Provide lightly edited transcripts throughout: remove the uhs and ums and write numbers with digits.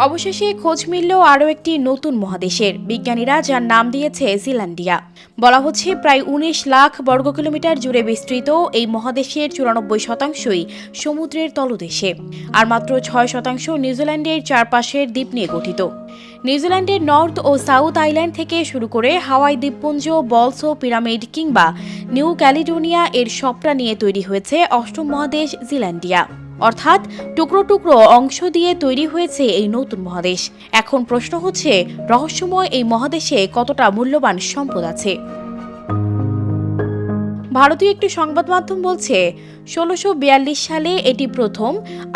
অবশেষে খোঁজ মিলল আরও একটি নতুন মহাদেশের। বিজ্ঞানীরা যার নাম দিয়েছে জিল্যান্ডিয়া। বলা হচ্ছে প্রায় ১৯ লাখ বর্গ কিলোমিটার জুড়ে বিস্তৃত এই মহাদেশের ৯৪% সমুদ্রের তলদেশে, আর মাত্র ৬% নিউজিল্যান্ডের চারপাশের দ্বীপ নিয়ে গঠিত। নিউজিল্যান্ডের নর্থ ও সাউথ আইল্যান্ড থেকে শুরু করে হাওয়াই দ্বীপপুঞ্জ, বলসো পিরামিড কিংবা নিউ ক্যালিডোনিয়া এর সবটা নিয়ে তৈরি হয়েছে অষ্টম মহাদেশ জিল্যান্ডিয়া। অর্থাৎ টুকরো টুকরো অংশ দিয়ে তৈরি হয়েছে এই নতুন মহাদেশ। এখন প্রশ্ন হচ্ছে, রহস্যময় এই মহাদেশে কতটা মূল্যবান সম্পদ আছে? ভারতীয় একটি সংবাদ মাধ্যম বলছে ১৬৪২ সালে এটি প্রথম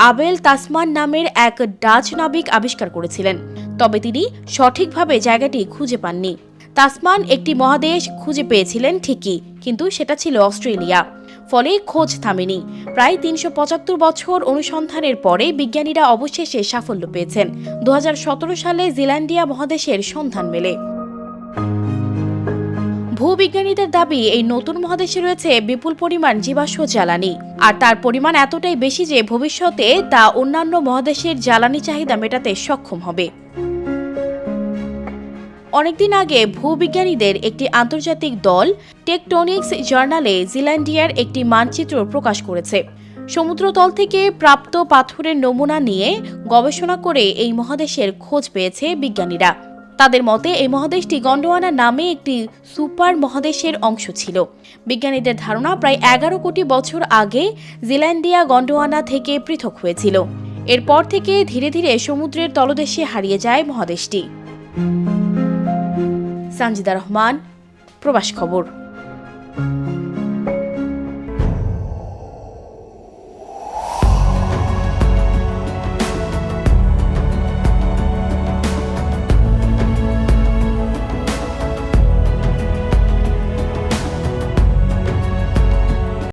আবেল তাসমান নামের এক ডাচ নাবিক আবিষ্কার করেছিলেন। তবে তিনি সঠিকভাবে জায়গাটি খুঁজে পাননি। তাসমান একটি মহাদেশ খুঁজে পেয়েছিলেন ঠিকই, কিন্তু সেটা ছিল অস্ট্রেলিয়া। ফলে খোঁজ থামেনি। প্রায় ৩৭৫ বছর অনুসন্ধানের পরে বিজ্ঞানীরা অবশেষে সাফল্য পেয়েছেন। ২০১৭ সালে জিল্যান্ডিয়া মহাদেশের সন্ধান মেলে। ভূবিজ্ঞানীদের দাবি, এই নতুন মহাদেশে রয়েছে বিপুল পরিমাণ জীবাশ্ম জ্বালানি, আর তার পরিমাণ এতটাই বেশি যে ভবিষ্যতে তা অন্যান্য মহাদেশের জ্বালানি চাহিদা মেটাতে সক্ষম হবে। অনেকদিন আগে ভূবিজ্ঞানীদের একটি আন্তর্জাতিক দল টেকটনিক্স জার্নালে জিল্যান্ডিয়ার একটি মানচিত্র প্রকাশ করেছে। সমুদ্রতল থেকে প্রাপ্ত পাথরের নমুনা নিয়ে গবেষণা করে এই মহাদেশের খোঁজ পেয়েছে বিজ্ঞানীরা। তাদের মতে এই মহাদেশটি গন্ডোয়ানা নামে একটি সুপার মহাদেশের অংশ ছিল। বিজ্ঞানীদের ধারণা প্রায় ১১ কোটি বছর আগে জিল্যান্ডিয়া গন্ডোয়ানা থেকে পৃথক হয়েছিল। এরপর থেকে ধীরে ধীরে সমুদ্রের তলদেশে হারিয়ে যায় মহাদেশটি। সানজিদা রহমান, প্রবাস খবর।